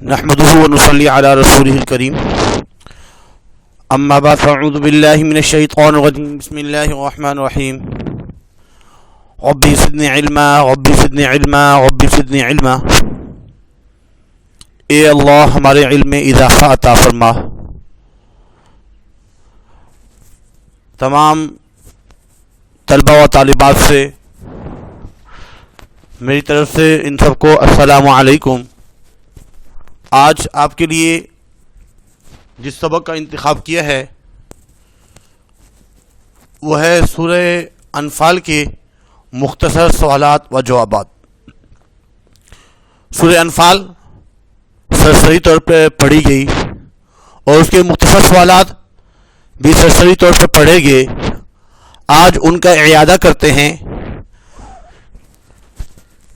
نحمده ونصلي على رسوله الكريم اما بعد فاعوذ بالله من الشيطان الرجيم بسم الله الرحمن الرحيم ربي زدني علما ربي زدني علما ربي زدني علما اے اللہ ہمارے علم میں اضافہ عطا فرما۔ تمام طلبہ و طالبات سے میری طرف سے ان سب کو السلام علیکم۔ آج آپ کے لیے جس سبق کا انتخاب کیا ہے وہ ہے سورہ انفال کے مختصر سوالات و جوابات۔ سورہ انفال سرسری طور پہ پڑھی گئی اور اس کے مختصر سوالات بھی سرسری طور پہ پڑھے گئے۔ آج ان کا اعادہ کرتے ہیں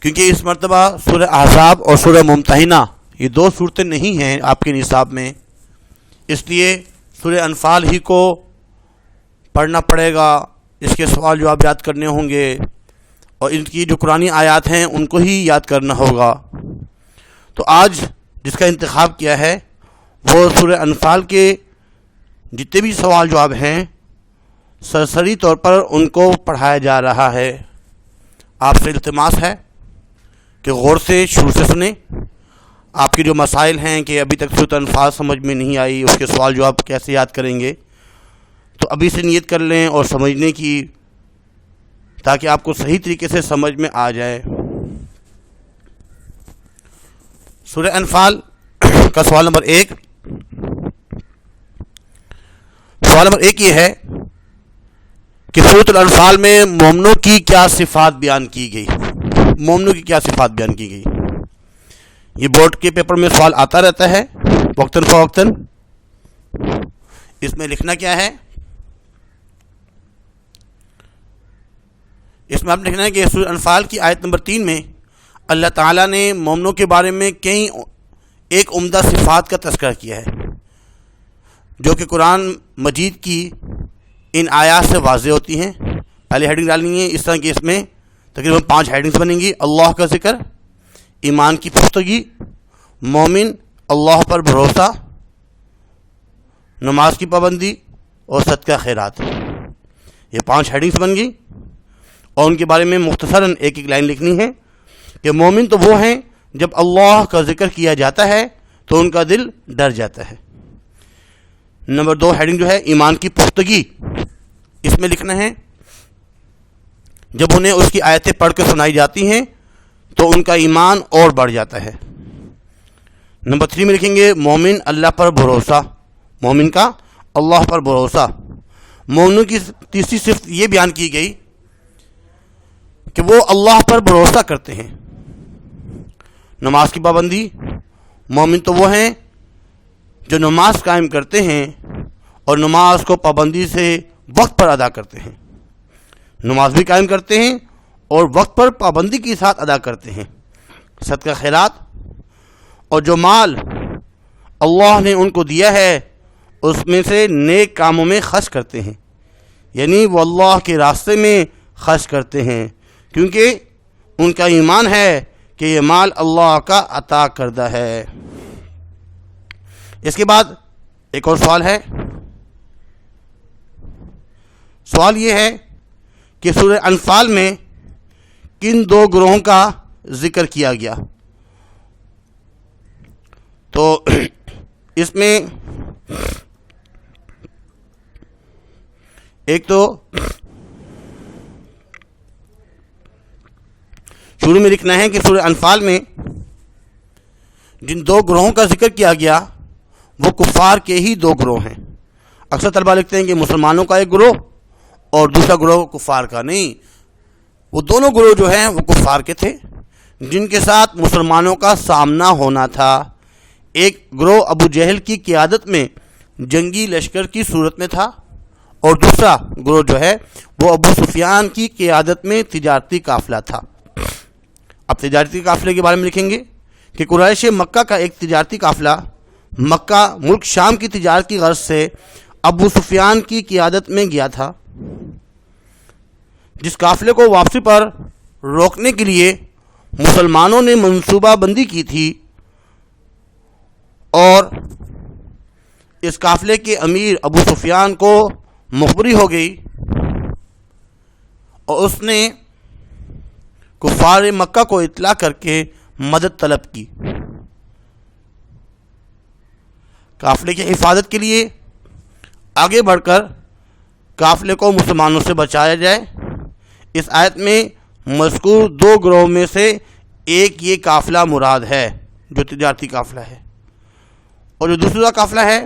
کیونکہ اس مرتبہ سورہ احزاب اور سورہ ممتحنہ یہ دو صورتیں نہیں ہیں آپ کے نصاب میں، اس لیے سورہ انفال ہی کو پڑھنا پڑے گا، اس کے سوال جواب یاد کرنے ہوں گے اور ان کی جو قرآنی آیات ہیں ان کو ہی یاد کرنا ہوگا۔ تو آج جس کا انتخاب کیا ہے وہ سورہ انفال کے جتنے بھی سوال جواب ہیں سرسری طور پر ان کو پڑھایا جا رہا ہے۔ آپ سے التماس ہے کہ غور سے شروع سے سنیں۔ آپ کے جو مسائل ہیں کہ ابھی تک سورۃ انفال سمجھ میں نہیں آئی، اس کے سوال جواب کیسے یاد کریں گے، تو ابھی سے نیت کر لیں اور سمجھنے کی، تاکہ آپ کو صحیح طریقے سے سمجھ میں آ جائے۔ سورہ انفال کا سوال نمبر 1 یہ ہے کہ سورۃ الانفال میں مومنوں کی کیا صفات بیان کی گئی؟ مومنوں کی کیا صفات بیان کی گئی؟ یہ بورڈ کے پیپر میں سوال آتا رہتا ہے وقتاً فوقتاً۔ اس میں لکھنا کیا ہے؟ اس میں آپ نے لکھنا ہے کہ سورۃ انفال کی آیت نمبر 3 میں اللہ تعالیٰ نے مومنوں کے بارے میں ایک عمدہ صفات کا تذکرہ کیا ہے جو کہ قرآن مجید کی ان آیات سے واضح ہوتی ہیں۔ پہلے ہیڈنگ ڈالنی ہے اس طرح کہ اس میں تقریباً 5 ہیڈنگز بنیں گی۔ اللہ کا ذکر، ایمان کی پختگی، مومن، اللہ پر بھروسہ، نماز کی پابندی اور صدقہ خیرات، یہ 5 ہیڈنگز بن گئی اور ان کے بارے میں مختصراً ایک لائن لکھنی ہے کہ مومن تو وہ ہیں جب اللہ کا ذکر کیا جاتا ہے تو ان کا دل ڈر جاتا ہے۔ نمبر 2 ہیڈنگ جو ہے ایمان کی پختگی، اس میں لکھنا ہے جب انہیں اس کی آیتیں پڑھ کے سنائی جاتی ہیں تو ان کا ایمان اور بڑھ جاتا ہے۔ نمبر 3 میں لکھیں گے مومن اللہ پر بھروسہ، مومن کا اللہ پر بھروسہ۔ مومنوں کی تیسری صفت یہ بیان کی گئی کہ وہ اللہ پر بھروسہ کرتے ہیں۔ نماز کی پابندی، مومن تو وہ ہیں جو نماز قائم کرتے ہیں اور نماز کو پابندی سے وقت پر ادا کرتے ہیں، نماز بھی قائم کرتے ہیں اور وقت پر پابندی کے ساتھ ادا کرتے ہیں۔ صدقہ خیرات، اور جو مال اللہ نے ان کو دیا ہے اس میں سے نیک کاموں میں خرچ کرتے ہیں، یعنی وہ اللہ کے راستے میں خرچ کرتے ہیں کیونکہ ان کا ایمان ہے کہ یہ مال اللہ کا عطا کردہ ہے۔ اس کے بعد ایک اور سوال ہے۔ سوال یہ ہے کہ سورہ انفال میں کن 2 گروہوں کا ذکر کیا گیا؟ تو اس میں ایک تو شروع میں لکھنا ہے کہ سورہ انفال میں جن 2 گروہوں کا ذکر کیا گیا وہ کفار کے ہی 2 گروہ ہیں۔ اکثر طلبہ لکھتے ہیں کہ مسلمانوں کا ایک گروہ اور دوسرا گروہ کفار کا، نہیں، وہ دونوں گروہ جو ہیں وہ کفار کے تھے جن کے ساتھ مسلمانوں کا سامنا ہونا تھا۔ ایک گروہ ابو جہل کی قیادت میں جنگی لشکر کی صورت میں تھا اور دوسرا گروہ جو ہے وہ ابو سفیان کی قیادت میں تجارتی قافلہ تھا۔ اب تجارتی قافلے کے بارے میں لکھیں گے کہ قریش مکہ کا ایک تجارتی قافلہ مکہ ملک شام کی تجارت کی غرض سے ابو سفیان کی قیادت میں گیا تھا۔ جس قافلے کو واپسی پر روکنے کے لیے مسلمانوں نے منصوبہ بندی کی تھی اور اس قافلے کے امیر ابو سفیان کو مخبری ہو گئی اور اس نے کفار مکہ کو اطلاع کر کے مدد طلب کی. قافلے کی حفاظت کے لیے آگے بڑھ کر قافلے کو مسلمانوں سے بچایا جائے. اس آیت میں مذکور دو گروہ میں سے ایک یہ قافلہ مراد ہے جو تجارتی قافلہ ہے، اور جو دوسرا قافلہ ہے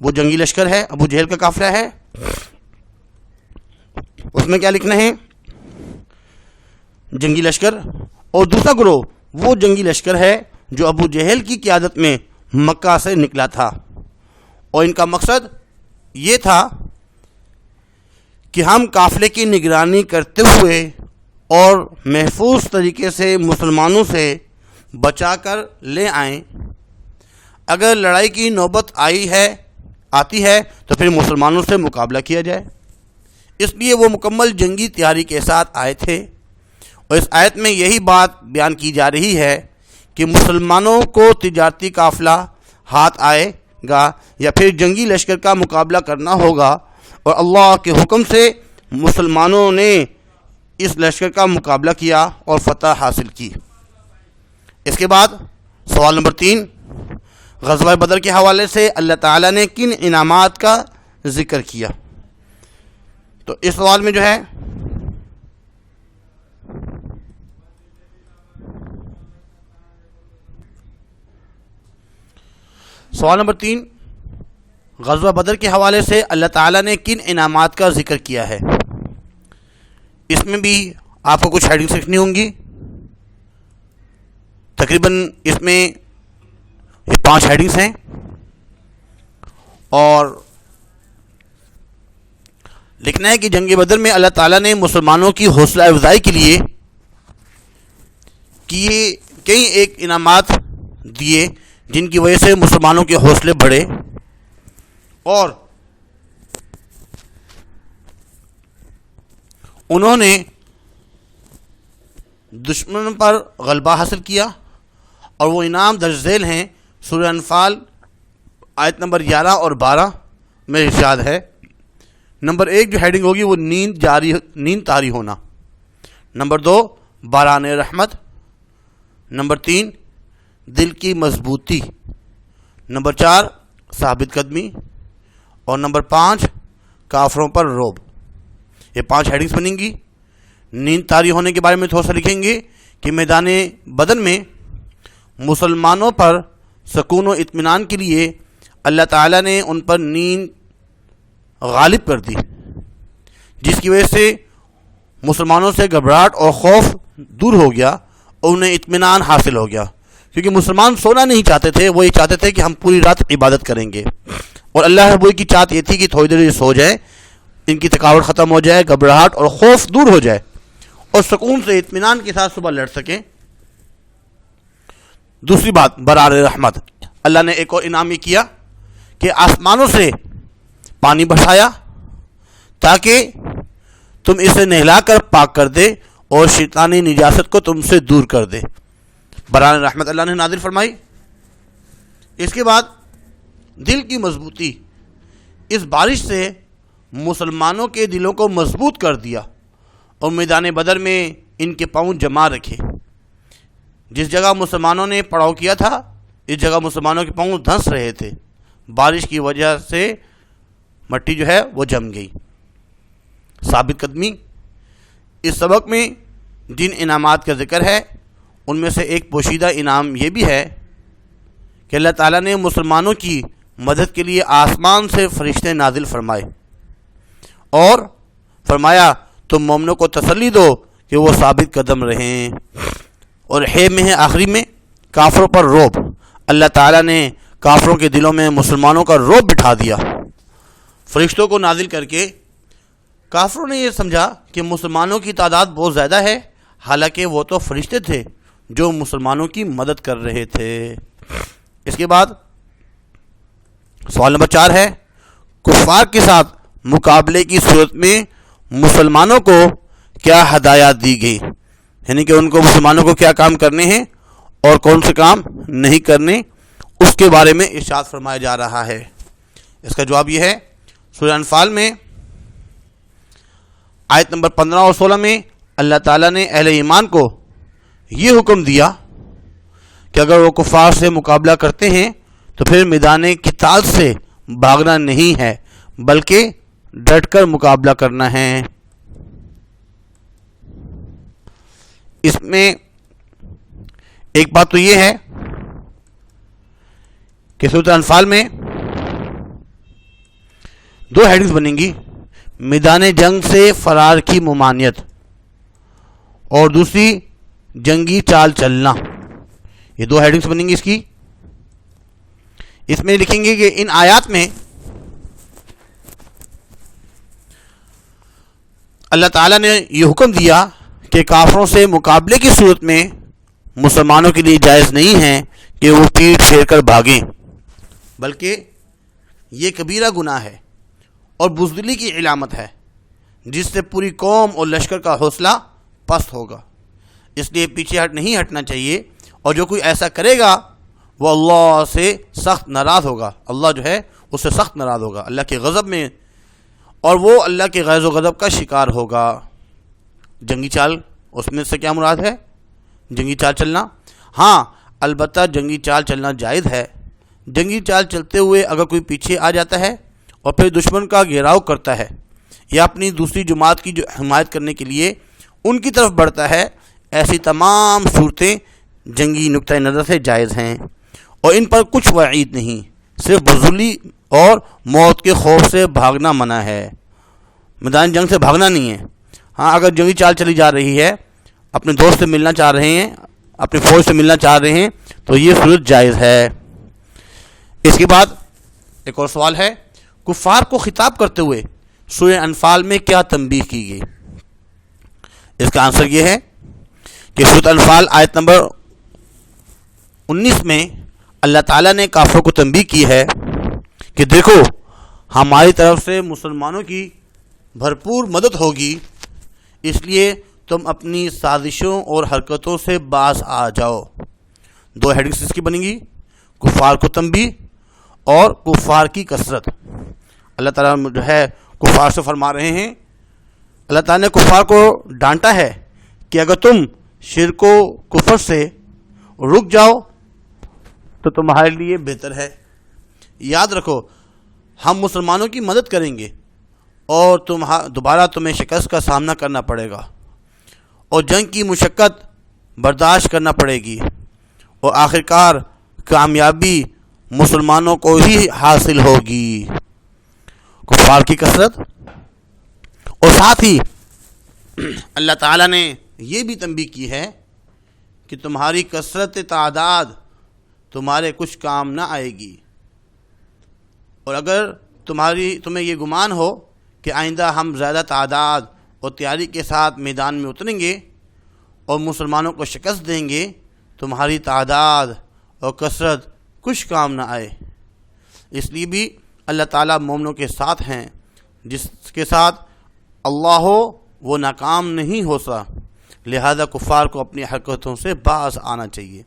وہ جنگی لشکر ہے، ابو جہل کا قافلہ ہے. اس میں کیا لکھنا ہے؟ جنگی لشکر. اور دوسرا گروہ وہ جنگی لشکر ہے جو ابو جہل کی قیادت میں مکہ سے نکلا تھا، اور ان کا مقصد یہ تھا کہ ہم قافلے کی نگرانی کرتے ہوئے اور محفوظ طریقے سے مسلمانوں سے بچا کر لے آئیں. اگر لڑائی کی نوبت آتی ہے تو پھر مسلمانوں سے مقابلہ کیا جائے. اس لیے وہ مکمل جنگی تیاری کے ساتھ آئے تھے. اور اس آیت میں یہی بات بیان کی جا رہی ہے کہ مسلمانوں کو تجارتی قافلہ ہاتھ آئے گا یا پھر جنگی لشکر کا مقابلہ کرنا ہوگا، اور اللہ کے حکم سے مسلمانوں نے اس لشکر کا مقابلہ کیا اور فتح حاصل کی. اس کے بعد سوال نمبر 3، غزوہ بدر کے حوالے سے اللہ تعالیٰ نے کن انعامات کا ذکر کیا؟ تو اس سوال میں جو ہے سوال نمبر 3، غزوہ بدر کے حوالے سے اللہ تعالیٰ نے کن انعامات کا ذکر کیا ہے؟ اس میں بھی آپ کو کچھ ہیڈنگس لکھنی ہوں گی. تقریباً اس میں یہ 5 ہیڈنگس ہیں، اور لکھنا ہے کہ جنگ بدر میں اللہ تعالیٰ نے مسلمانوں کی حوصلہ افزائی کے لیے کئی ایک انعامات دیے جن کی وجہ سے مسلمانوں کے حوصلے بڑھے، اور انہوں نے دشمن پر غلبہ حاصل کیا. اور وہ انعام درج ذیل ہیں. سورہ انفال آیت نمبر 11 اور 12 میں ارشاد ہے. نمبر 1 جو ہیڈنگ ہوگی وہ نیند طاری ہونا. نمبر 2 باران رحمت. نمبر 3 دل کی مضبوطی. نمبر 4 ثابت قدمی. اور نمبر 5 کافروں پر روب. یہ 5 ہیڈنگز بنیں گی. نیند طاری ہونے کے بارے میں تھوڑا سا لکھیں گے کہ میدان بدر میں مسلمانوں پر سکون و اطمینان کے لیے اللہ تعالیٰ نے ان پر نیند غالب کر دی، جس کی وجہ سے مسلمانوں سے گھبراہٹ اور خوف دور ہو گیا اور انہیں اطمینان حاصل ہو گیا. کیونکہ مسلمان سونا نہیں چاہتے تھے، وہ یہ چاہتے تھے کہ ہم پوری رات عبادت کریں گے، اور اللہ رب کی چاہت یہ تھی کہ تھوڑی دیر سو جائیں، ان کی تھکاوٹ ختم ہو جائے، گھبراہٹ اور خوف دور ہو جائے، اور سکون سے اطمینان کے ساتھ صبح لڑ سکیں. دوسری بات برار رحمت. اللہ نے ایک اور انعام یہ کیا کہ آسمانوں سے پانی برسایا تاکہ تم اسے نہلا کر پاک کر دے اور شیطانی نجاست کو تم سے دور کر دے. برار رحمت اللہ نے نازل فرمائی. اس کے بعد دل کی مضبوطی. اس بارش سے مسلمانوں کے دلوں کو مضبوط کر دیا اور میدان بدر میں ان کے پاؤں جما رکھے. جس جگہ مسلمانوں نے پڑاؤ کیا تھا اس جگہ مسلمانوں کے پاؤں دھنس رہے تھے، بارش کی وجہ سے مٹی جو ہے وہ جم گئی. ثابت قدمی. اس سبق میں جن انعامات کا ذکر ہے ان میں سے ایک پوشیدہ انعام یہ بھی ہے کہ اللہ تعالیٰ نے مسلمانوں کی مدد کے لیے آسمان سے فرشتے نازل فرمائے اور فرمایا تم مومنوں کو تسلی دو کہ وہ ثابت قدم رہیں. اور میں آخری میں کافروں پر روب. اللہ تعالیٰ نے کافروں کے دلوں میں مسلمانوں کا روب بٹھا دیا فرشتوں کو نازل کر کے. کافروں نے یہ سمجھا کہ مسلمانوں کی تعداد بہت زیادہ ہے، حالانکہ وہ تو فرشتے تھے جو مسلمانوں کی مدد کر رہے تھے. اس کے بعد سوال نمبر 4 ہے کفار کے ساتھ مقابلے کی صورت میں مسلمانوں کو کیا ہدایات دی گئی، یعنی کہ ان کو مسلمانوں کو کیا کام کرنے ہیں اور کون سے کام نہیں کرنے، اس کے بارے میں ارشاد فرمایا جا رہا ہے؟ اس کا جواب یہ ہے، سورہ انفال میں آیت نمبر 15 اور 16 میں اللہ تعالیٰ نے اہل ایمان کو یہ حکم دیا کہ اگر وہ کفار سے مقابلہ کرتے ہیں تو پھر میدان قتال سے بھاگنا نہیں ہے بلکہ ڈٹ کر مقابلہ کرنا ہے۔ اس میں ایک بات تو یہ ہے کہ سورۃ انفال میں دو ہیڈنگز بنیں گی، میدان جنگ سے فرار کی ممانعت اور دوسری جنگی چال چلنا، یہ دو ہیڈنگز بنیں گی اس کی۔ اس میں لکھیں گے کہ ان آیات میں اللہ تعالیٰ نے یہ حکم دیا کہ کافروں سے مقابلے کی صورت میں مسلمانوں کے لیے جائز نہیں ہے کہ وہ پیٹھ پھیر کر بھاگیں، بلکہ یہ کبیرہ گناہ ہے اور بزدلی کی علامت ہے جس سے پوری قوم اور لشکر کا حوصلہ پست ہوگا، اس لیے پیچھے نہیں ہٹنا چاہیے، اور جو کوئی ایسا کرے گا وہ اللہ سے سخت ناراض ہوگا، اللہ جو ہے اس سے سخت ناراض ہوگا اللہ کے غضب میں، اور وہ اللہ کے غیظ و غضب کا شکار ہوگا۔ جنگی چال، اس میں سے کیا مراد ہے؟ جنگی چال چلنا۔ ہاں البتہ جنگی چال چلنا جائز ہے۔ جنگی چال چلتے ہوئے اگر کوئی پیچھے آ جاتا ہے اور پھر دشمن کا گھیراؤ کرتا ہے یا اپنی دوسری جماعت کی جو حمایت کرنے کے لیے ان کی طرف بڑھتا ہے، ایسی تمام صورتیں جنگی نقطۂ نظر سے جائز ہیں اور ان پر کچھ وعید نہیں، صرف بزدلی اور موت کے خوف سے بھاگنا منع ہے، میدان جنگ سے بھاگنا نہیں ہے۔ ہاں اگر جنگی چال چلی جا رہی ہے، اپنے دوست سے ملنا چاہ رہے ہیں، اپنی فوج سے ملنا چاہ رہے ہیں تو یہ صورت جائز ہے۔ اس کے بعد ایک اور سوال ہے، کفار کو خطاب کرتے ہوئے سورہ انفال میں کیا تنبیہ کی گئی؟ اس کا آنسر یہ ہے کہ سورۃ انفال آیت نمبر 19 میں اللہ تعالیٰ نے کافروں کو تنبیہ کی ہے کہ دیکھو ہماری طرف سے مسلمانوں کی بھرپور مدد ہوگی، اس لیے تم اپنی سازشوں اور حرکتوں سے باز آ جاؤ۔ دو ہیڈنگز اس کی بنیں گی، کفار کو تنبیہ اور کفار کی کثرت۔ اللہ تعالیٰ جو ہے کفار سے فرما رہے ہیں، اللہ تعالیٰ نے کفار کو ڈانٹا ہے کہ اگر تم شرک و کفر سے رک جاؤ تو تمہارے لیے بہتر ہے۔ یاد رکھو ہم مسلمانوں کی مدد کریں گے اور دوبارہ تمہیں شکست کا سامنا کرنا پڑے گا اور جنگ کی مشقت برداشت کرنا پڑے گی اور آخرکار کامیابی مسلمانوں کو ہی حاصل ہوگی۔ کفار کی کثرت، اور ساتھ ہی اللہ تعالیٰ نے یہ بھی تنبیہ کی ہے کہ تمہاری کثرت تعداد تمہارے کچھ کام نہ آئے گی، اور اگر تمہیں یہ گمان ہو کہ آئندہ ہم زیادہ تعداد اور تیاری کے ساتھ میدان میں اتریں گے اور مسلمانوں کو شکست دیں گے، تمہاری تعداد اور کثرت کچھ کام نہ آئے۔ اس لیے بھی اللہ تعالیٰ مومنوں کے ساتھ ہیں، جس کے ساتھ اللہ ہو وہ ناکام نہیں ہو سا، لہذا کفار کو اپنی حرکتوں سے باز آنا چاہیے۔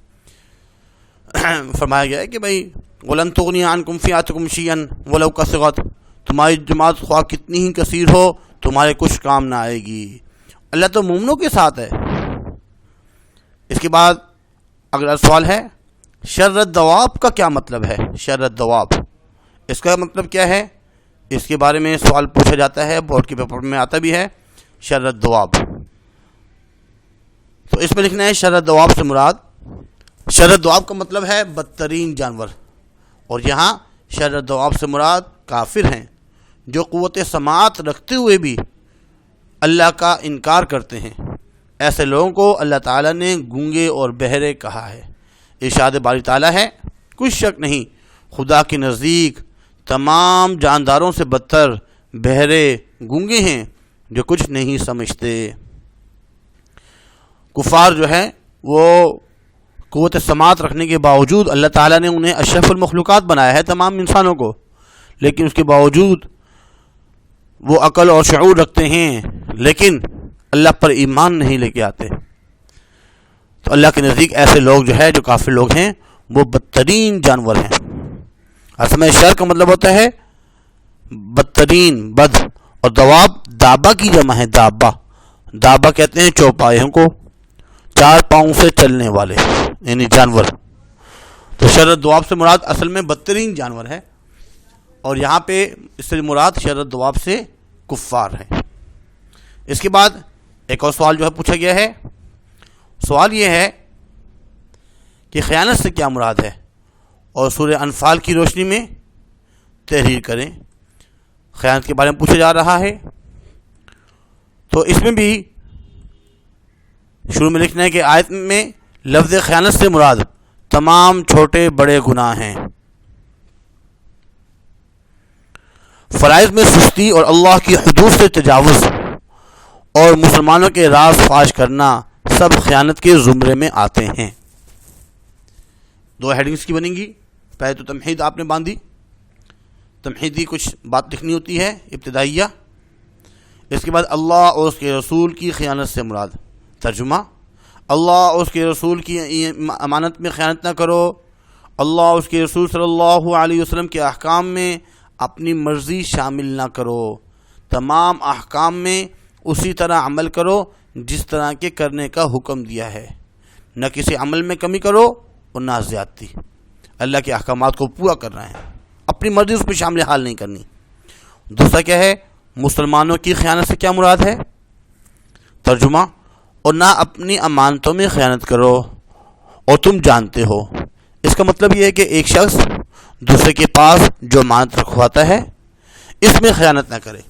فرمایا گیا ہے کہ بھائی وَلَن تُغْنِيَ عَنْكُمْ فِئَاتُكُمْ شَيْئًا وَلَوْ كَثُرَتْ، تمہاری جماعت خواہ کتنی ہی کثیر ہو تمہارے کچھ کام نہ آئے گی۔ اللہ تو مومنوں کے ساتھ ہے۔ اس کے بعد اگلا سوال ہے، شر الدواب کا کیا مطلب ہے؟ شر الدواب اس کا مطلب کیا ہے؟ اس کے بارے میں سوال پوچھا جاتا ہے، بورڈ کے پیپر میں آتا بھی ہے شر الدواب۔ تو اس میں لکھنا ہے شر الدواب سے مراد، شر الدواب کا مطلب ہے بدترین جانور، اور یہاں شر الدواب سے مراد کافر ہیں جو قوت سماعت رکھتے ہوئے بھی اللہ کا انکار کرتے ہیں۔ ایسے لوگوں کو اللہ تعالیٰ نے گونگے اور بہرے کہا ہے۔ ارشاد باری تعالیٰ ہے، کچھ شک نہیں خدا کے نزدیک تمام جانداروں سے بدتر بہرے گونگے ہیں جو کچھ نہیں سمجھتے۔ کفار جو ہیں وہ قوت سماعت رکھنے کے باوجود اللہ تعالیٰ نے انہیں اشرف المخلوقات بنایا ہے، تمام انسانوں کو، لیکن اس کے باوجود وہ عقل اور شعور رکھتے ہیں لیکن اللہ پر ایمان نہیں لے کے آتے۔ تو اللہ کے نزدیک ایسے لوگ جو ہے جو کافر لوگ ہیں وہ بدترین جانور ہیں۔ اصل میں شر کا مطلب ہوتا ہے بدترین، بد، اور دواب دابا کی جمع ہے۔ دابا کہتے ہیں چوپایوں کو، 4 پاؤں سے چلنے والے یعنی جانور۔ تو شر دواب سے مراد اصل میں بدترین جانور ہے، اور یہاں پہ اس سے مراد شر دواب سے کفار ہے۔ اس کے بعد ایک اور سوال جو ہے پوچھا گیا ہے، سوال یہ ہے کہ خیانت سے کیا مراد ہے، اور سورہ انفال کی روشنی میں تحریر کریں۔ خیانت کے بارے میں پوچھا جا رہا ہے، تو اس میں بھی شروع میں لکھنا ہے کہ آیت میں لفظ خیانت سے مراد تمام چھوٹے بڑے گناہ ہیں۔ فرائض میں سستی اور اللہ کی حدود سے تجاوز اور مسلمانوں کے راز فاش کرنا سب خیانت کے زمرے میں آتے ہیں۔ 2 ہیڈنگز کی بنیں گی۔ پہلے تو تمہید آپ نے باندھی، تمہیدی کچھ بات لکھنی ہوتی ہے ابتدائیہ۔ اس کے بعد اللہ اور اس کے رسول کی خیانت سے مراد، ترجمہ: اللہ اور اس کے رسول کی امانت میں خیانت نہ کرو، اللہ اور اس کے رسول صلی اللہ علیہ وسلم کے احکام میں اپنی مرضی شامل نہ کرو، تمام احکام میں اسی طرح عمل کرو جس طرح کے کرنے کا حکم دیا ہے، نہ کسی عمل میں کمی کرو اور نہ زیادتی۔ اللہ کے احکامات کو پورا کرنا ہے، اپنی مرضی اس میں شامل حال نہیں کرنی۔ دوسرا کیا ہے؟ مسلمانوں کی خیانت سے کیا مراد ہے؟ ترجمہ: اور نہ اپنی امانتوں میں خیانت کرو اور تم جانتے ہو۔ اس کا مطلب یہ ہے کہ ایک شخص دوسرے کے پاس جو امانت رکھواتا ہے اس میں خیانت نہ کرے۔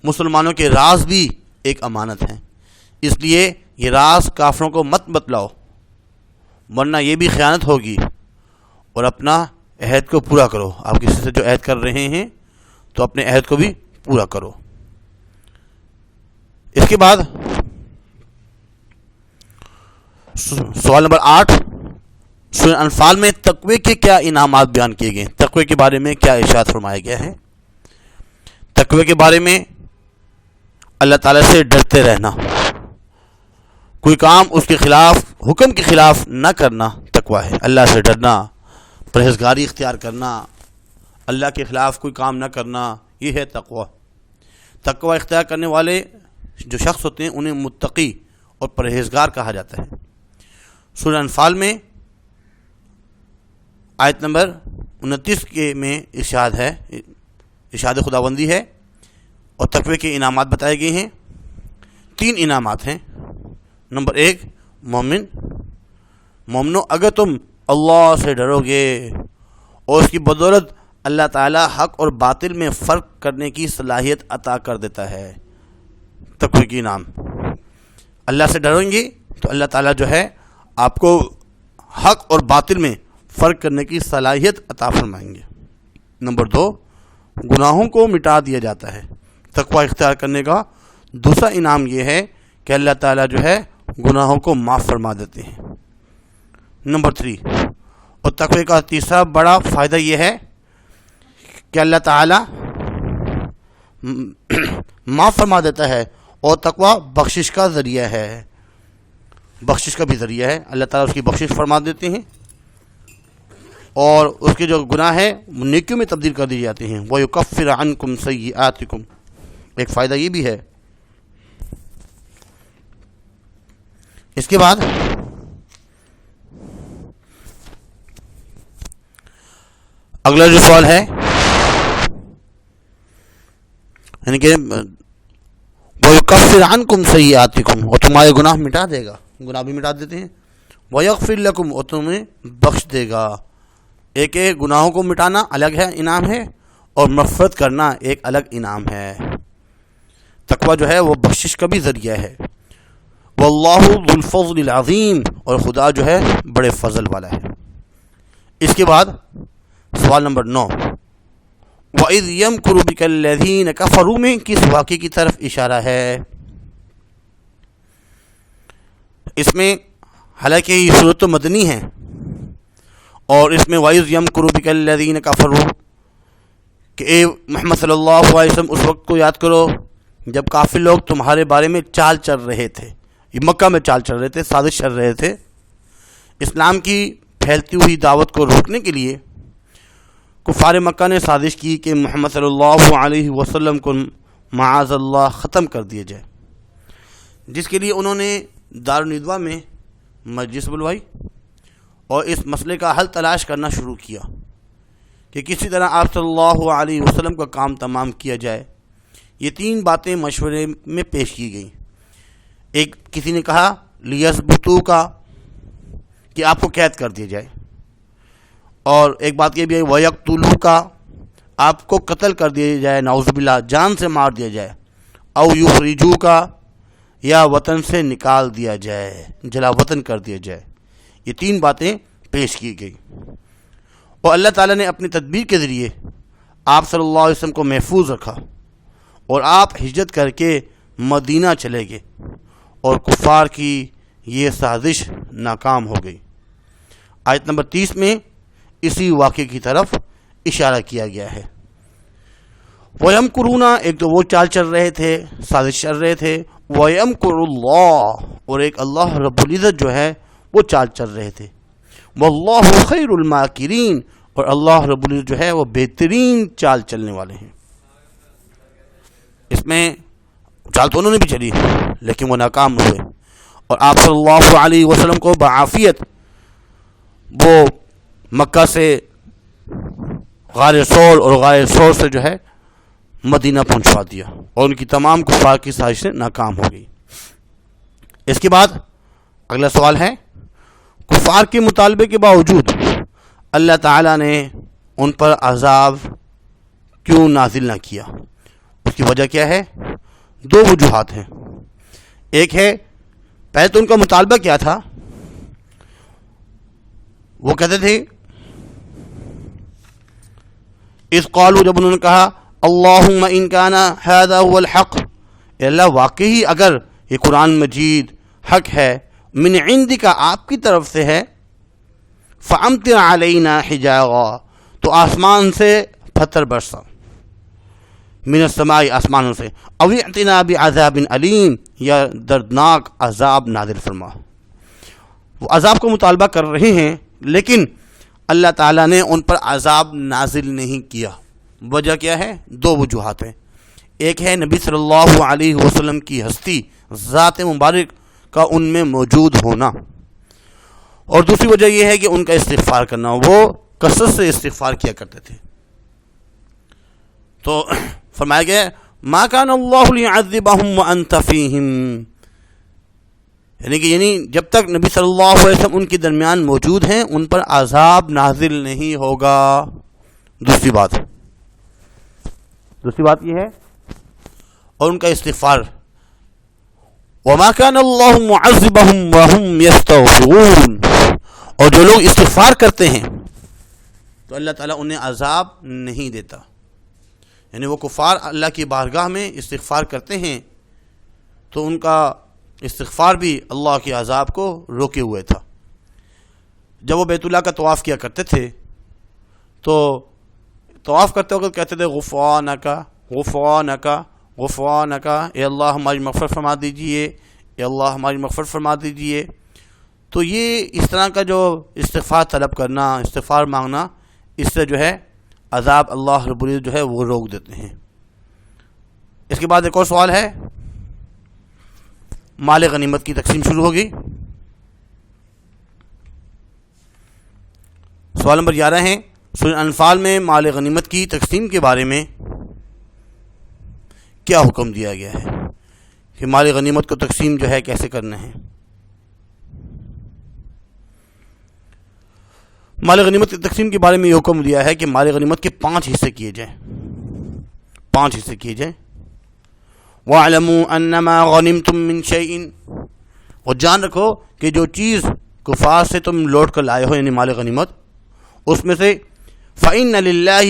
مسلمانوں کے راز بھی ایک امانت ہیں، اس لیے یہ راز کافروں کو مت بتلاؤ، ورنہ یہ بھی خیانت ہوگی۔ اور اپنا عہد کو پورا کرو، آپ کسی سے جو عہد کر رہے ہیں تو اپنے عہد کو بھی پورا کرو۔ اس کے بعد سوال نمبر 8، سورہ انفال میں تقوی کے کیا انعامات بیان کیے گئے ہیں؟ تقوی کے بارے میں کیا ارشاد فرمایا گیا ہے؟ تقوی کے بارے میں اللہ تعالیٰ سے ڈرتے رہنا، کوئی کام اس کے خلاف، حکم کے خلاف نہ کرنا تقوی ہے۔ اللہ سے ڈرنا، پرہیزگاری اختیار کرنا، اللہ کے خلاف کوئی کام نہ کرنا، یہ ہے تقوی۔ تقوی اختیار کرنے والے جو شخص ہوتے ہیں انہیں متقی اور پرہیزگار کہا جاتا ہے۔ سورہ انفال میں آیت نمبر 29 کے میں ارشاد خداوندی ہے اور تقوی کے انعامات بتائے گئے ہیں۔ 3 انعامات ہیں۔ نمبر 1، مومنو اگر تم اللہ سے ڈرو گے اور اس کی بدولت اللہ تعالیٰ حق اور باطل میں فرق کرنے کی صلاحیت عطا کر دیتا ہے۔ تقوی کی انعام، اللہ سے ڈریں گے تو اللہ تعالیٰ جو ہے آپ کو حق اور باطل میں فرق کرنے کی صلاحیت عطا فرمائیں گے۔ نمبر 2، گناہوں کو مٹا دیا جاتا ہے۔ تقوی اختیار کرنے کا دوسرا انعام یہ ہے کہ اللہ تعالیٰ جو ہے گناہوں کو معاف فرما دیتے ہیں۔ نمبر 3، اور تقوی کا تیسرا بڑا فائدہ یہ ہے کہ اللہ تعالیٰ معاف فرما دیتا ہے، اور تقوی بخشش کا ذریعہ ہے، بخشش کا بھی ذریعہ ہے۔ اللہ تعالیٰ اس کی بخشش فرما دیتے ہیں، اور اس کے جو گناہ ہیں نیکیوں میں تبدیل کر دیے جاتے ہیں۔ وَيُكَفِّرَ عَنْكُمْ سَيِّئَاتِكُمْ، ایک فائدہ یہ بھی ہے۔ اس کے بعد اگلا جو سوال ہے، یعنی کہ وَيُكَفِّرَ عَنْكُمْ سَيِّئَاتِكُمْ، اور تمہارے گناہ مٹا دے گا، گناہ بھی مٹا دیتے ہیں۔ وَيَغْفِرْ لَكُمْ، اور تمہیں بخش دے گا۔ ایک گناہوں کو مٹانا الگ ہے انعام ہے، اور مغفرت کرنا ایک الگ انعام ہے۔ تقوی جو ہے وہ بخشش کا بھی ذریعہ ہے۔ واللہ ذو الفضل العظیم، اور خدا جو ہے بڑے فضل والا ہے۔ اس کے بعد سوال نمبر 9، وَإِذْ يَمْكُرُ بِكَ الَّذِينَ كَفَرُوا میں کس واقعے کی طرف اشارہ ہے؟ اس میں حالانکہ یہ صورت تو مدنی ہے، اور اس میں وَإِذْ يَمْكُرُ بِكَ الَّذِينَ كَفَرُوا کہ اے محمد صلی اللہ علیہ وسلم اس وقت کو یاد کرو جب کافر لوگ تمہارے بارے میں چال چل رہے تھے، یہ مکہ میں چال چل رہے تھے، سازش چل رہے تھے، اسلام کی پھیلتی ہوئی دعوت کو روکنے کے لیے کفار مکہ نے سازش کی کہ محمد صلی اللہ علیہ وسلم کو معاذ اللہ ختم کر دیا جائے، جس کے لیے انہوں نے دارالندوہ میں مجلس بلوائی اور اس مسئلے کا حل تلاش کرنا شروع کیا کہ کسی طرح آپ صلی اللہ علیہ وسلم کا کام تمام کیا جائے۔ یہ 3 باتیں مشورے میں پیش کی گئیں۔ ایک کسی نے کہا لیثبتو کا، کہ آپ کو قید کر دیا جائے، اور ایک بات یہ بھی ہے ویقتلوا کا، آپ کو قتل کر دیا جائے، نعوذ باللہ جان سے مار دیا جائے، او یخرجوا کا، یا وطن سے نکال دیا جائے، جلا وطن کر دیا جائے۔ یہ 3 باتیں پیش کی گئی، اور اللہ تعالیٰ نے اپنی تدبیر کے ذریعے آپ صلی اللہ علیہ وسلم کو محفوظ رکھا، اور آپ ہجرت کر کے مدینہ چلے گئے، اور کفار کی یہ سازش ناکام ہو گئی۔ آیت نمبر 30 میں اسی واقعے کی طرف اشارہ کیا گیا ہے۔ وَيَمْكُرُونَ، ایک تو وہ چال چل رہے تھے، سازش چل رہے تھے، وَيَمْكُرُ اللَّهُ، اور ایک اللہ رب العزت جو ہے وہ چال چل رہے تھے، وَاللَّهُ خَيْرُ الْمَاكِرِينَ، اور اللہ رب العزت جو ہے وہ بہترین چال چلنے والے ہیں۔ اس میں چال تو انہوں نے بھی چلی لیکن وہ ناکام ہوئے، اور آپ صلی اللہ علیہ وسلم کو بعافیت وہ مکہ سے غار ثور اور غار ثور سے جو ہے مدینہ پہنچوا دیا، اور ان کی تمام کفار کی سازشیں ناکام ہو گئی۔ اس کے بعد اگلا سوال ہے، کفار کے مطالبے کے باوجود اللہ تعالیٰ نے ان پر عذاب کیوں نازل نہ کیا؟ اس کی وجہ کیا ہے؟ 2 وجوہات ہیں۔ ایک ہے، پہلے تو ان کا مطالبہ کیا تھا؟ وہ کہتے تھے اذ قالوا، جب انہوں نے کہا اللہم ان کان ھذا هو الحق، اے اللہ واقعی اگر یہ قرآن مجید حق ہے، من عندک، آپ کی طرف سے ہے، فامطر علینا حجارا، تو آسمان سے پتھر برسا، من السماء، آسمانوں سے، او ائتنا بعذاب علیم، یا دردناک عذاب نازل فرما۔ وہ عذاب کو مطالبہ کر رہے ہیں، لیکن اللہ تعالیٰ نے ان پر عذاب نازل نہیں کیا۔ وجہ کیا ہے؟ 2 وجوہات ہیں۔ ایک ہے نبی صلی اللہ علیہ وسلم کی ہستی، ذات مبارک کا ان میں موجود ہونا، اور دوسری وجہ یہ ہے کہ ان کا استغفار کرنا، وہ کثرت سے استغفار کیا کرتے تھے۔ تو فرمایا گیا ما کان اللہ لیعذبہم وانت فیہم، یعنی جب تک نبی صلی اللہ علیہ وسلم ان کے درمیان موجود ہیں ان پر عذاب نازل نہیں ہوگا۔ دوسری بات یہ ہے، اور ان کا استغفار، وما کان اللہ معذبہم وہم یستغفرون، اور جو لوگ استغفار کرتے ہیں تو اللہ تعالیٰ انہیں عذاب نہیں دیتا، یعنی وہ کفار اللہ کی بارگاہ میں استغفار کرتے ہیں تو ان کا استغفار بھی اللہ کے عذاب کو روکے ہوئے تھا۔ جب وہ بیت اللہ کا طواف کیا کرتے تھے تو طواف کرتے وقت کہتے تھے غفرانک غفرانک غفرانک، اے اللہ ہماری مغفرت فرما دیجئے، اے اللہ ہماری مغفرت فرما دیجئے۔ تو یہ اس طرح کا جو استغفار طلب کرنا، استغفار مانگنا، اس سے جو ہے عذاب اللہ رب العزت جو ہے وہ روک دیتے ہیں۔ اس کے بعد ایک اور سوال ہے، مال غنیمت کی تقسیم شروع ہوگی۔ سوال نمبر 11 ہے، سورہ انفال میں مال غنیمت کی تقسیم کے بارے میں کیا حکم دیا گیا ہے کہ مال غنیمت کو تقسیم جو ہے کیسے کرنا ہے؟ مال غنیمت کی تقسیم کے بارے میں یہ حکم دیا ہے کہ مال غنیمت کے 5 حصے کیے جائیں، 5 حصے کیے جائیں۔ وَاعْلَمُوا أَنَّمَا غَنِمْتُم مِّن شَيْءٍ، اور جان رکھو کہ جو چیز کفار سے تم لوٹ کر لائے ہو، یعنی مال غنیمت، اس میں سے فَإِنَّ لِلَّهِ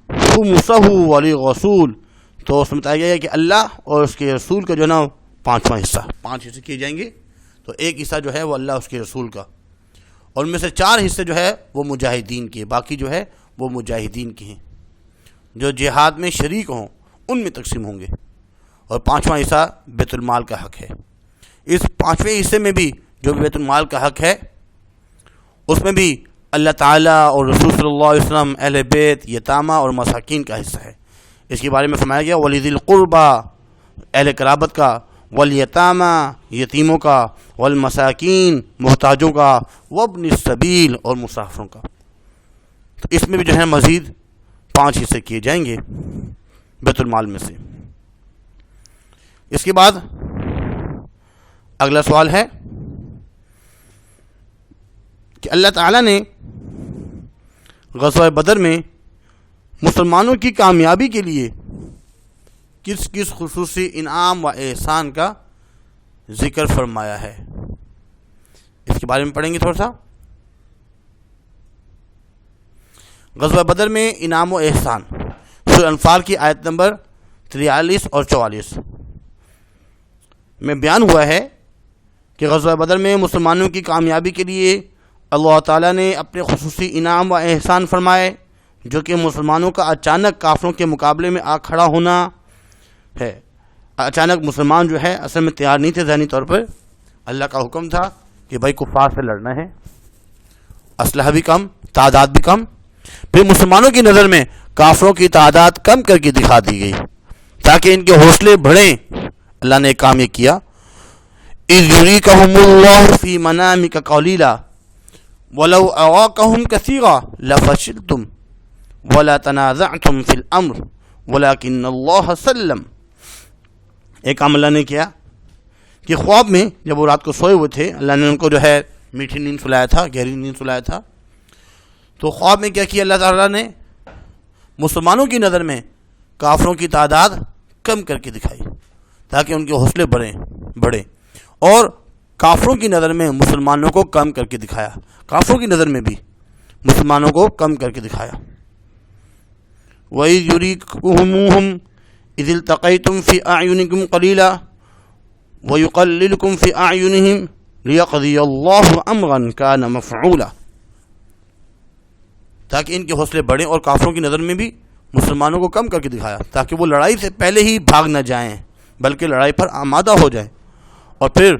خُمُسَهُ وَلِلرَّسُولِ، تو اس میں بتایا گیا ہے کہ اللہ اور اس کے رسول کا جو نا 5واں حصہ، 5 حصے کیے جائیں گے، تو ایک حصہ جو ہے وہ اللہ اس کے رسول کا، اور ان میں سے 4 حصے جو ہے وہ مجاہدین کے، باقی جو ہے وہ مجاہدین کے ہیں، جو جہاد میں شریک ہوں ان میں تقسیم ہوں گے، اور 5واں حصہ بیت المال کا حق ہے۔ اس 5ویں حصے میں بھی جو بیت المال کا حق ہے اس میں بھی اللہ تعالیٰ اور رسول صلی اللہ علیہ وسلم اہل بیت یتامہ اور مساکین کا حصہ ہے. اس کے بارے میں فرمایا گیا وَلِذِي الْقُرْبَى اہل قرابت کا، وَالْيَتَامَى یتیموں کا، وَالْمَسَاکِین محتاجوں کا، وَابْنِ السَّبِیل اور مسافروں کا. تو اس میں بھی جو ہے مزید 5 حصے کیے جائیں گے بیت المال میں سے. اس کے بعد اگلا سوال ہے کہ اللہ تعالیٰ نے غزوہ بدر میں مسلمانوں کی کامیابی کے لیے کس کس خصوصی انعام و احسان کا ذکر فرمایا ہے؟ اس کے بارے میں پڑھیں گے تھوڑا سا. غزوہ بدر میں انعام و احسان سورہ انفال کی آیت نمبر 43 اور 44 میں بیان ہوا ہے کہ غزوہ بدر میں مسلمانوں کی کامیابی کے لیے اللہ تعالیٰ نے اپنے خصوصی انعام و احسان فرمائے، جو کہ مسلمانوں کا اچانک کافروں کے مقابلے میں آ کھڑا ہونا ہے. اچانک مسلمان جو ہے اصل میں تیار نہیں تھے ذہنی طور پر. اللہ کا حکم تھا کہ بھائی کفار سے لڑنا ہے، اسلحہ بھی کم، تعداد بھی کم. پھر مسلمانوں کی نظر میں کافروں کی تعداد کم کر کے دکھا دی گئی تاکہ ان کے حوصلے بڑھیں. اللہ نے ایک کام یہ کیا، اِذْ يُرِيكَهُمُ اللَّهُ فِي مَنَامِكَ قَلِيلًا وَلَوْ أَرَاكَهُمْ كَثِيرًا لَفَشِلْتُمْ وَلَا تَنَازَعْتُمْ فِي الْأَمْرِ وَلَكِنَّ اللَّهَ سَلَّمَ. ایک کام اللہ نے کیا کہ خواب میں جب وہ رات کو سوئے ہوئے تھے، اللہ نے ان کو جو ہے میٹھی نیند سلایا تھا، گہری نیند سلایا تھا. تو خواب میں کیا کیا اللہ تعالیٰ نے؟ مسلمانوں کی نظر میں کافروں کی تعداد کم کر کے دکھائی تاکہ ان کے حوصلے بڑھیں، اور کافروں کی نظر میں مسلمانوں کو کم کر کے دکھایا. کافروں کی نظر میں بھی مسلمانوں کو کم کر کے دکھایا. وَإِذْ يُرِيكُمُوهُمْ إِذِ الْتَقَيْتُمْ فِي أَعْيُنِكُمْ قَلِيلًا وَيُقَلِّلُكُمْ فِي أَعْيُنِهِمْ لِيَقْضِيَ اللَّهُ أَمْرًا كَانَ مَفْعُولًا. تاکہ ان کے حوصلے بڑھیں اور کافروں کی نظر میں بھی مسلمانوں کو کم کر کے دکھایا تاکہ وہ لڑائی سے پہلے ہی بھاگ نہ جائیں بلکہ لڑائی پر آمادہ ہو جائیں. اور پھر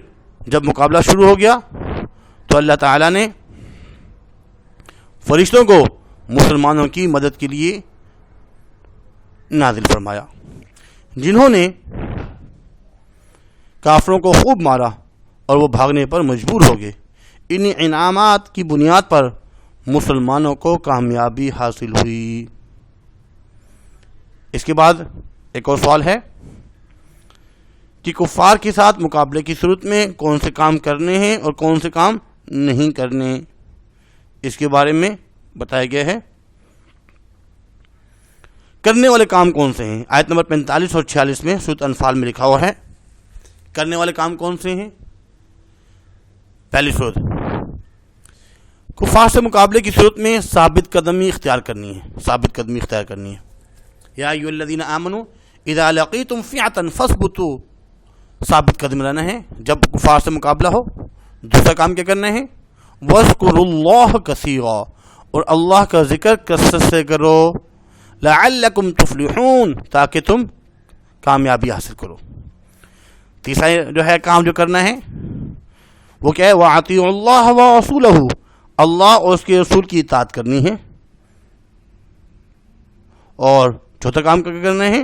جب مقابلہ شروع ہو گیا تو اللہ تعالیٰ نے فرشتوں کو مسلمانوں کی مدد کے لیے نازل فرمایا، جنہوں نے کافروں کو خوب مارا اور وہ بھاگنے پر مجبور ہو گئے. ان انعامات کی بنیاد پر مسلمانوں کو کامیابی حاصل ہوئی. اس کے بعد ایک اور سوال ہے کہ کفار کے ساتھ مقابلے کی صورت میں کون سے کام کرنے ہیں اور کون سے کام نہیں کرنے. اس کے بارے میں بتایا گیا ہے. کرنے والے کام کون سے ہیں؟ آیت نمبر 45 اور 46 میں سورۃ انفال میں لکھا ہوا ہے. کرنے والے کام کون سے ہیں؟ پہلی صورت، کفار سے مقابلے کی صورت میں ثابت قدمی اختیار کرنی ہے. یا ایھا الذین آمنوا اذا لقیتم فئۃ فاثبتوا، ثابت قدم رہنا ہے جب کفار سے مقابلہ ہو. دوسرا کام کیا کرنا ہے؟ واذکروا اللہ کثیرا، اور اللہ کا ذکر کثرت سے کرو. لعلکم تفلحون، تاکہ تم کامیابی حاصل کرو. تیسرا جو ہے کام جو کرنا ہے وہ کیا ہے؟ وَأَطِیعُوا اللَّهَ وَرَسُولَهُ، اللہ اور اس کے رسول کی اطاعت کرنی ہے. اور چوتھا کام کیا کرنا ہے؟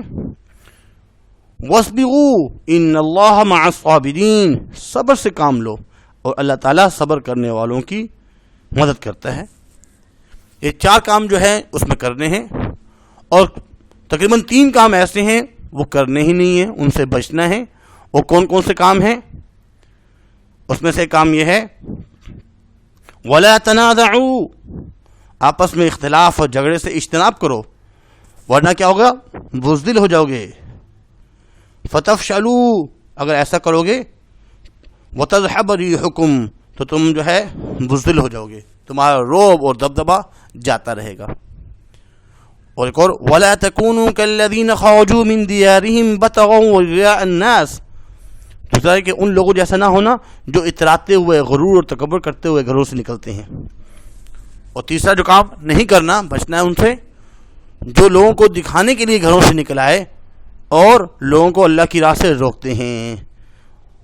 وَاصْبِرُوا إِنَّ اللَّهَ مَعَ الصَّابِرِينَ، صبر سے کام لو اور اللہ تعالیٰ صبر کرنے والوں کی مدد کرتا ہے. یہ 4 کام جو ہے اس میں کرنے ہیں، اور تقریباً 3 کام ایسے ہیں وہ کرنے ہی نہیں ہیں، ان سے بچنا ہے. وہ کون کون سے کام ہیں؟ اس میں سے ایک کام یہ ہے وَلَا تَنَازَعُوا، آپس میں اختلاف اور جھگڑے سے اجتناب کرو، ورنہ کیا ہوگا؟ بزدل ہو جاؤ گے. فَتَفْشَلُوا، اگر ایسا کرو گے وَتَذْهَبَ رِيحُكُمْ، تو تم جو ہے بزدل ہو جاؤ گے، تمہارا روب اور دبدبا جاتا رہے گا. اور ایک اور وَلَا تَكُونُوا كَالَّذِينَ خَرَجُوا مِن دِيَارِهِمْ بَطَرًا وَرِئَاءَ النَّاسِ، دوسرا ہے کہ ان لوگوں جیسا نہ ہونا جو اتراتے ہوئے، غرور اور تکبر کرتے ہوئے گھروں سے نکلتے ہیں. اور تیسرا جو کام نہیں کرنا، بچنا ہے ان سے، جو لوگوں کو دکھانے کے لیے گھروں سے نکل آئے اور لوگوں کو اللہ کی راہ سے روکتے ہیں.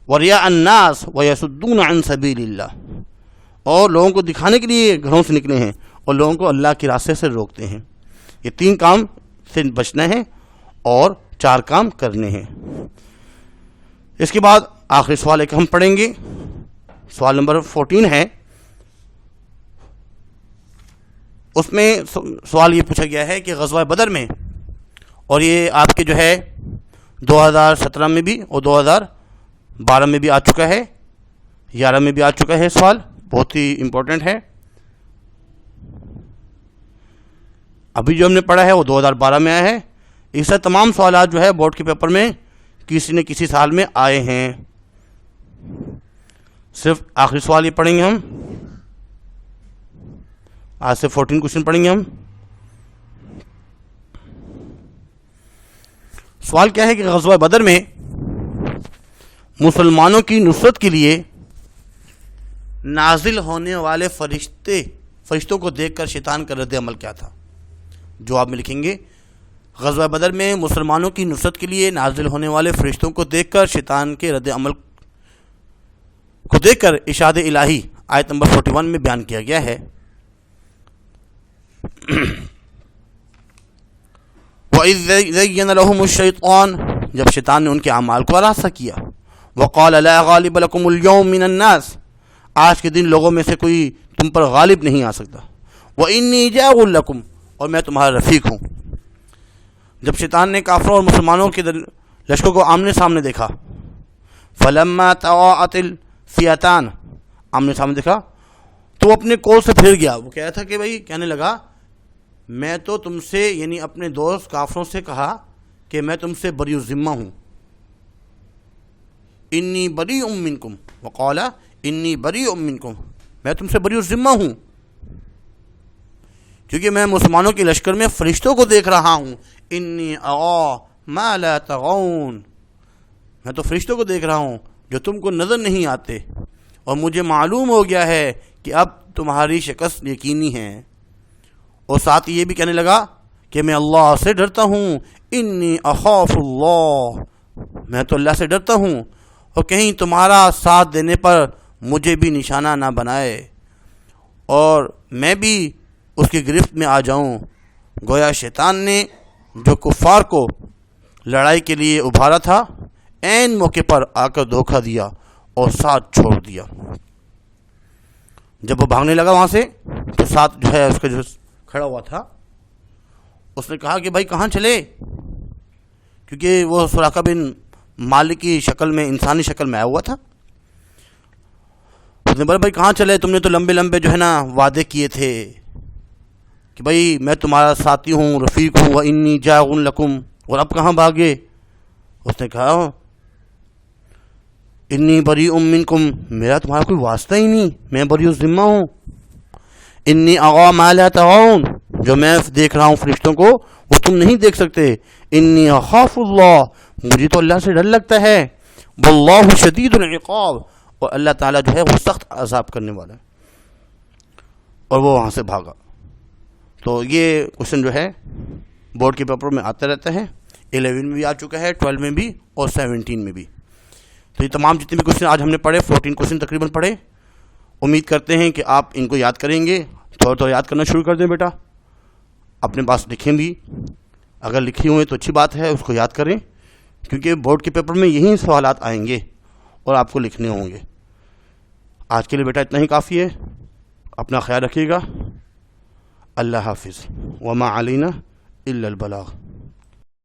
وَرِئَاءَ النَّاسِ وَيَصُدُّونَ عَن سَبِيلِ اللَّهِ، اور لوگوں کو دکھانے کے لیے گھروں سے نکلے ہیں اور لوگوں کو اللہ کے راستے سے روکتے ہیں. یہ 3 کام سے بچنا ہے اور 4 کام کرنے ہیں. اس کے بعد آخری سوال ایک ہم پڑھیں گے. سوال نمبر 14 ہے. اس میں سوال یہ پوچھا گیا ہے کہ غزوہ بدر میں، اور یہ آپ کے جو ہے 2017 میں بھی اور 2012 میں بھی آ چکا ہے، 11 میں بھی آ چکا ہے. سوال بہت ہی امپورٹنٹ ہے. ابھی جو ہم نے پڑھا ہے وہ 2012 میں آیا ہے. اس سے تمام سوالات جو ہے بورڈ کے پیپر میں کسی نے کسی سال میں آئے ہیں. صرف آخری سوال یہ پڑھیں گے ہم. آج سے 14 کوشچن پڑھیں گے ہم. سوال کیا ہے کہ غزوہ بدر میں مسلمانوں کی نصرت کے لیے نازل ہونے والے فرشتوں کو دیکھ کر شیطان کا رد عمل کیا تھا؟ جواب میں لکھیں گے غزوہ بدر میں مسلمانوں کی نصرت کے لیے نازل ہونے والے فرشتوں کو دیکھ کر شیطان کے رد عمل کو دیکھ کر ارشاد الہی آیت نمبر 41 میں بیان کیا گیا ہے. وَإِذْ زَيَّنَ لَهُمُ الشَّيْطَانُ، جب شیطان نے ان کے اعمال کو آراستہ کیا. وَقَالَ لَا غَالِبَ لَكُمُ الْيَوْمَ مِنَ النَّاسِ، آج کے دن لوگوں میں سے کوئی تم پر غالب نہیں آ سکتا. وَإِنِّي جَاعِلٌ لَكُمْ، اور میں تمہارا رفیق ہوں. جب شیطان نے کافروں اور مسلمانوں کے لشکر کو آمنے سامنے دیکھا، فَلَمَّا تَوَاءَتِ الْفِئَتَانِ، آمنے سامنے دیکھا تو وہ اپنے قول سے پھر گیا. وہ کہہ رہا تھا کہ بھائی کہنے لگا میں تو تم سے، یعنی اپنے دوست کافروں سے کہا کہ میں تم سے بری الذمہ ہوں. انی بریء منکم، وقال انی بریء منکم، میں تم سے بری الذمہ ہوں کیونکہ میں مسلمانوں کے لشکر میں فرشتوں کو دیکھ رہا ہوں. انی اغا ما لا تغون، میں تو فرشتوں کو دیکھ رہا ہوں جو تم کو نظر نہیں آتے، اور مجھے معلوم ہو گیا ہے کہ اب تمہاری شکست یقینی ہے. اور ساتھ یہ بھی کہنے لگا کہ میں اللہ سے ڈرتا ہوں. انی اخاف اللہ، میں تو اللہ سے ڈرتا ہوں، اور کہیں تمہارا ساتھ دینے پر مجھے بھی نشانہ نہ بنائے اور میں بھی اس کی گرفت میں آ جاؤں. گویا شیطان نے جو کفار کو لڑائی کے لیے ابھارا تھا عین موقع پر آ کر دھوکہ دیا اور ساتھ چھوڑ دیا. جب وہ بھاگنے لگا وہاں سے تو ساتھ جو ہے اس کا جو کھڑا ہوا تھا اس نے کہا کہ بھائی کہاں چلے، کیونکہ وہ سراقہ بن مالک کی شکل میں، انسانی شکل میں آیا ہوا تھا. اس نے بولا بھائی کہاں چلے، تم نے تو لمبے لمبے جو ہے نا وعدے کیے تھے کہ بھائی میں تمہارا ساتھی ہوں، رفیق ہوں. وَإِنِّي جَاعِلٌ لَكُمْ، اور اب کہاں بھاگے؟ اس نے کہا انی بریء منکم، میرا تمہارا کوئی واسطہ ہی نہیں، میں بری الذمہ ہوں. انی اغا ما لا تغون، جو میں دیکھ رہا ہوں فرشتوں کو وہ تم نہیں دیکھ سکتے. انی اخاف اللہ، مجھے تو اللہ سے ڈر لگتا ہے. واللہ شدید العقاب، اور اللہ تعالیٰ جو ہے وہ سخت عذاب کرنے والا ہے. اور وہ وہاں سے بھاگا. تو یہ کوشچن جو ہے بورڈ کے پیپر میں آتا رہتا ہے. 11 میں بھی آ چکا ہے، 12 میں بھی اور 17 میں بھی. تو یہ تمام جتنے بھی کوشچن آج ہم نے پڑھے، 14 کوشچن تقریباً پڑھے. امید کرتے ہیں کہ آپ ان کو یاد کریں گے. تھوڑا تھوڑا یاد کرنا شروع کر دیں بیٹا، اپنے پاس لکھیں بھی، اگر لکھے ہوئے تو اچھی بات ہے، اس کو یاد کریں کیونکہ بورڈ کے پیپر میں یہی سوالات آئیں گے اور آپ کو لکھنے ہوں گے. آج کے لیے بیٹا اتنا ہی کافی ہے. اپنا خیال رکھیے گا. اللہ حافظ. وما علینا الا البلاغ.